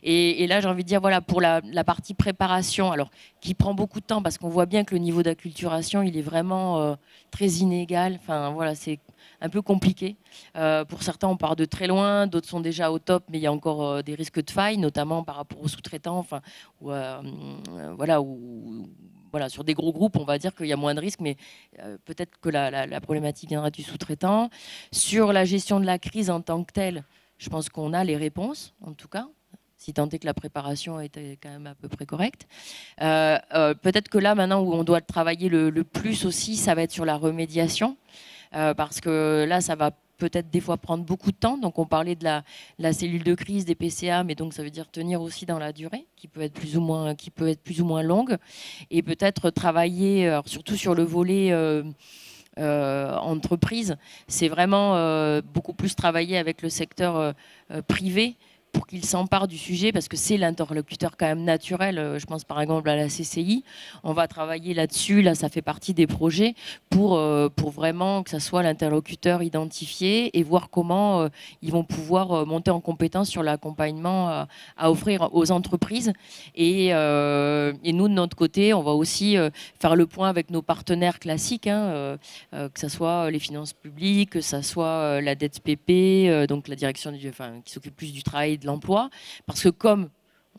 Et là, j'ai envie de dire, voilà, pour la partie préparation, alors qui prend beaucoup de temps parce qu'on voit bien que le niveau d'acculturation, il est vraiment très inégal. Enfin, voilà, c'est un peu compliqué. Pour certains, on part de très loin, d'autres sont déjà au top, mais il y a encore des risques de faille, notamment par rapport aux sous-traitants. Enfin, voilà, sur des gros groupes, on va dire qu'il y a moins de risques, mais peut-être que la problématique viendra du sous-traitant. Sur la gestion de la crise en tant que telle, Je pense qu'on a les réponses, en tout cas, si tant est que la préparation était quand même à peu près correcte. Peut-être que là, maintenant, où on doit travailler le plus aussi, ça va être sur la remédiation, parce que là, ça va peut-être des fois prendre beaucoup de temps. Donc on parlait de la cellule de crise des PCA, mais donc ça veut dire tenir aussi dans la durée, qui peut être plus ou moins longue, et peut-être travailler, alors, surtout sur le volet entreprise, c'est vraiment beaucoup plus travailler avec le secteur privé, pour qu'il s'empare du sujet, parce que c'est l'interlocuteur quand même naturel. Je pense par exemple à la CCI. On va travailler là-dessus. Là, ça fait partie des projets pour vraiment que ça soit l'interlocuteur identifié et voir comment ils vont pouvoir monter en compétence sur l'accompagnement à offrir aux entreprises. Et nous, de notre côté, on va aussi faire le point avec nos partenaires classiques, hein, que ce soit les finances publiques, que ce soit la dette PP, donc la direction qui s'occupe plus du travail et de l'emploi, parce que comme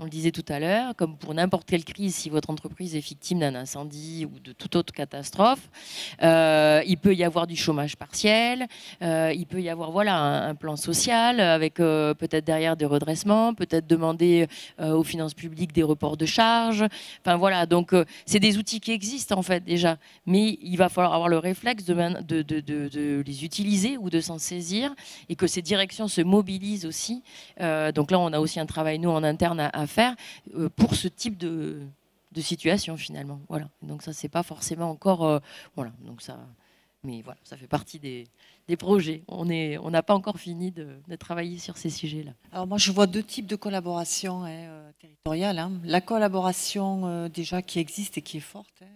on le disait tout à l'heure, comme pour n'importe quelle crise, si votre entreprise est victime d'un incendie ou de toute autre catastrophe, il peut y avoir du chômage partiel, il peut y avoir un plan social avec peut-être derrière des redressements, peut-être demander aux finances publiques des reports de charges. Enfin voilà, donc c'est des outils qui existent en fait déjà, mais il va falloir avoir le réflexe de les utiliser ou de s'en saisir et que ces directions se mobilisent aussi. Donc là, on a aussi un travail, nous, en interne à faire pour ce type de situation finalement. Voilà. Donc ça, c'est pas forcément encore voilà. Donc ça, mais voilà, ça fait partie des projets. On n'a pas encore fini de travailler sur ces sujets-là. Alors moi, je vois deux types de collaboration territoriale. Hein. La collaboration déjà qui existe et qui est forte. Hein.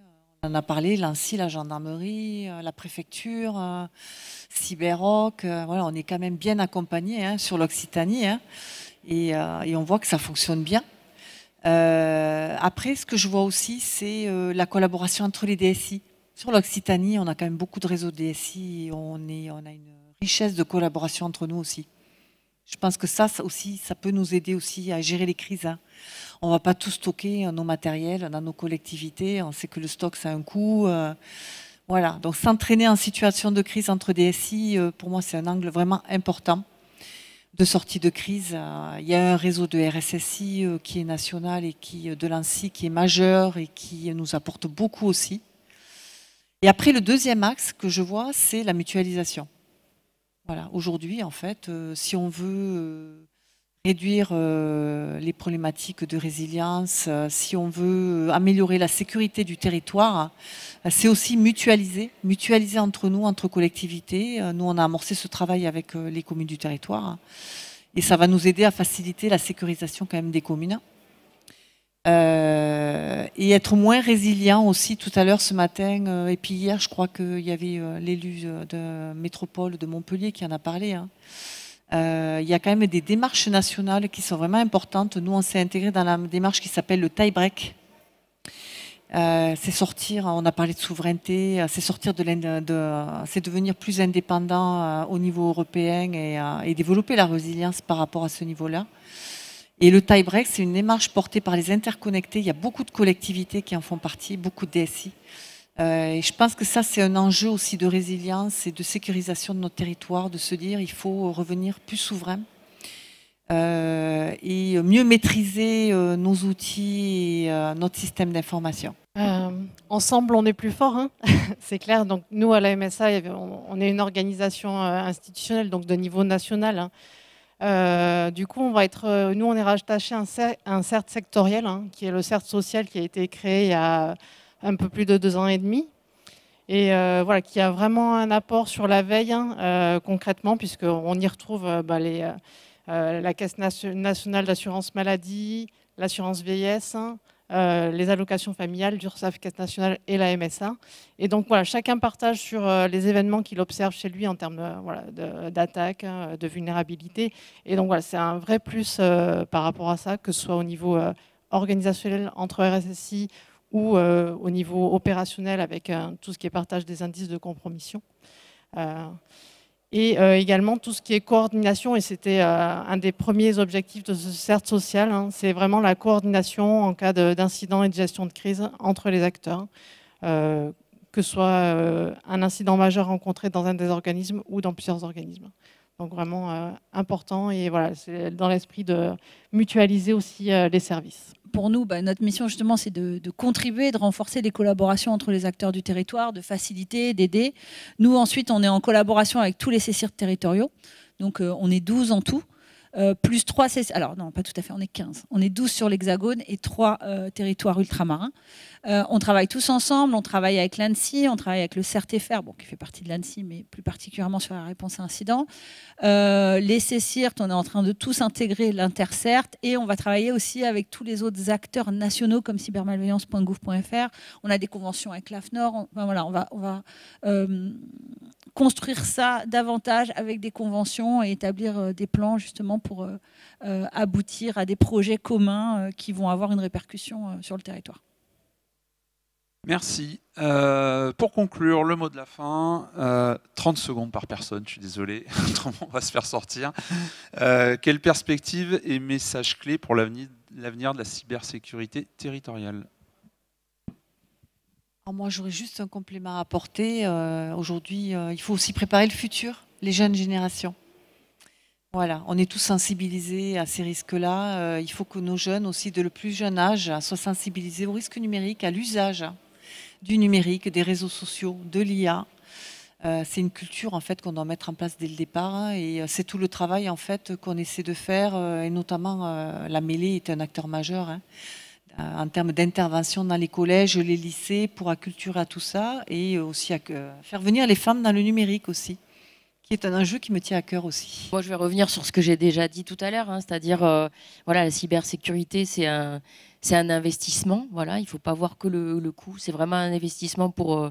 On en a parlé, l'ANSSI, la gendarmerie, la préfecture, Cyberrock. Voilà, on est quand même bien accompagné hein, sur l'Occitanie. Hein. Et on voit que ça fonctionne bien. Après, ce que je vois aussi, c'est la collaboration entre les DSI. Sur l'Occitanie, on a quand même beaucoup de réseaux DSI et on a une richesse de collaboration entre nous aussi. Je pense que ça aussi, ça peut nous aider aussi à gérer les crises. Hein. On ne va pas tout stocker nos matériels dans nos collectivités. On sait que le stock, ça a un coût. Voilà. Donc, s'entraîner en situation de crise entre DSI, pour moi, c'est un angle vraiment important de sortie de crise. Il y a un réseau de RSSI qui est national et de l'ANSSI qui est majeur et qui nous apporte beaucoup aussi. Et après, le deuxième axe que je vois, c'est la mutualisation. Voilà. Aujourd'hui, en fait, si on veut réduire les problématiques de résilience, si on veut améliorer la sécurité du territoire, c'est aussi mutualiser entre nous, entre collectivités. Nous, on a amorcé ce travail avec les communes du territoire et ça va nous aider à faciliter la sécurisation quand même des communes. Et être moins résilient aussi. Tout à l'heure, ce matin, et puis hier, je crois qu'il y avait l'élu de métropole de Montpellier qui en a parlé. Hein. Il y a quand même des démarches nationales qui sont vraiment importantes. Nous, on s'est intégré dans la démarche qui s'appelle le tie-break. C'est sortir, on a parlé de souveraineté, c'est sortir c'est devenir plus indépendant au niveau européen et développer la résilience par rapport à ce niveau-là. Et le tie-break, c'est une démarche portée par les interconnectés. Il y a beaucoup de collectivités qui en font partie, beaucoup de DSI. Et je pense que ça, c'est un enjeu aussi de résilience et de sécurisation de notre territoire, de se dire il faut revenir plus souverain et mieux maîtriser nos outils et notre système d'information. Ensemble, on est plus fort, hein. C'est clair. Donc, nous, à la MSA, on est une organisation institutionnelle, donc de niveau national. Hein. Du coup, nous, on est rattaché à un CERT sectoriel, hein, qui est le CERT social qui a été créé il y a un peu plus de 2 ans et demi. Et voilà, qui a vraiment un apport sur la veille, hein, concrètement, puisqu'on y retrouve la Caisse nationale d'assurance maladie, l'assurance vieillesse, hein, les allocations familiales, l'URSSAF, Caisse nationale et la MSA. Et donc voilà, chacun partage sur les événements qu'il observe chez lui en termes d'attaque, hein, de vulnérabilité. Et donc voilà, c'est un vrai plus par rapport à ça, que ce soit au niveau organisationnel entre RSSI ou au niveau opérationnel avec tout ce qui est partage des indices de compromission. Et également tout ce qui est coordination, et c'était un des premiers objectifs de ce CERT social, hein, c'est vraiment la coordination en cas d'incident et de gestion de crise entre les acteurs, que ce soit un incident majeur rencontré dans un des organismes ou dans plusieurs organismes. Donc vraiment important, et voilà, c'est dans l'esprit de mutualiser aussi les services. Pour nous, notre mission justement, c'est de contribuer, de renforcer les collaborations entre les acteurs du territoire, de faciliter, d'aider. Nous, ensuite, on est en collaboration avec tous les CECIRT territoriaux. Donc, on est 12 en tout. Plus 3 CECIRT. Alors, non, pas tout à fait, on est 15. On est 12 sur l'Hexagone et 3 territoires ultramarins. On travaille tous ensemble, on travaille avec l'ANSSI, on travaille avec le CERTFR, qui fait partie de l'ANSSI, mais plus particulièrement sur la réponse à incidents. Les CECIRT, on est en train de tous intégrer l'Intercert, et on va travailler aussi avec tous les autres acteurs nationaux comme cybermalveillance.gouv.fr. On a des conventions avec l'AFNOR. Voilà, on va construire ça davantage avec des conventions et établir des plans justement pour aboutir à des projets communs qui vont avoir une répercussion sur le territoire. Merci. Pour conclure, le mot de la fin, 30 secondes par personne, je suis désolé, autrement on va se faire sortir. Quelle perspective et message clé pour l'avenir de la cybersécurité territoriale? Alors moi, j'aurais juste un complément à apporter. Aujourd'hui, il faut aussi préparer le futur, les jeunes générations. Voilà, on est tous sensibilisés à ces risques-là. Il faut que nos jeunes, aussi de le plus jeune âge, soient sensibilisés aux risques numériques, à l'usage du numérique, des réseaux sociaux, de l'IA. C'est une culture en fait qu'on doit mettre en place dès le départ, et c'est tout le travail en fait qu'on essaie de faire, et notamment la mêlée est un acteur majeur en termes d'intervention dans les collèges, les lycées, pour acculturer à tout ça, et aussi faire venir les femmes dans le numérique aussi, qui est un enjeu qui me tient à cœur aussi. Moi, je vais revenir sur ce que j'ai déjà dit tout à l'heure, c'est-à-dire voilà, la cybersécurité, c'est un investissement. Voilà, il ne faut pas voir que le coût. C'est vraiment un investissement pour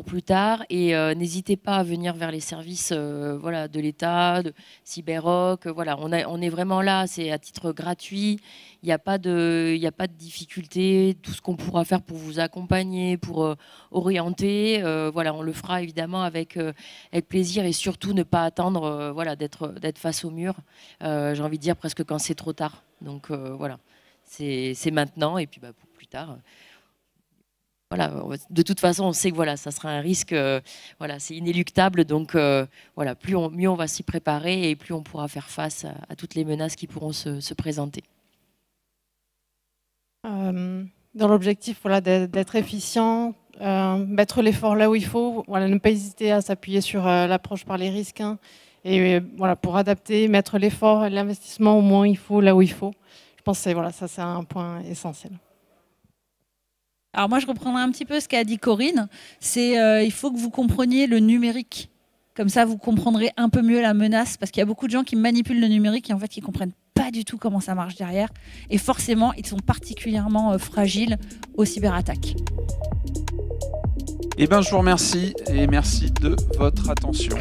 plus tard. Et n'hésitez pas à venir vers les services voilà, de l'État, de Cyberoc. Voilà, on est vraiment là. C'est à titre gratuit. Il n'y a pas de difficulté. Tout ce qu'on pourra faire pour vous accompagner, pour orienter, voilà, on le fera évidemment avec plaisir, et surtout ne pas attendre voilà, d'être face au mur. J'ai envie de dire presque quand c'est trop tard. Donc voilà. C'est maintenant, et puis pour plus tard. Voilà, de toute façon, on sait que voilà, ça sera un risque, voilà, c'est inéluctable. Donc voilà, mieux on va s'y préparer, et plus on pourra faire face à toutes les menaces qui pourront se présenter. Dans l'objectif voilà, d'être efficient, mettre l'effort là où il faut, voilà, ne pas hésiter à s'appuyer sur l'approche par les risques, et voilà, pour adapter, mettre l'effort et l'investissement au moins il faut, là où il faut. Je pense que voilà, ça c'est un point essentiel. Alors moi, je reprendrai un petit peu ce qu'a dit Corinne. C'est il faut que vous compreniez le numérique. Comme ça, vous comprendrez un peu mieux la menace, parce qu'il y a beaucoup de gens qui manipulent le numérique et en fait, qui ne comprennent pas du tout comment ça marche derrière. Et forcément, ils sont particulièrement fragiles aux cyberattaques. Eh bien, je vous remercie, et merci de votre attention.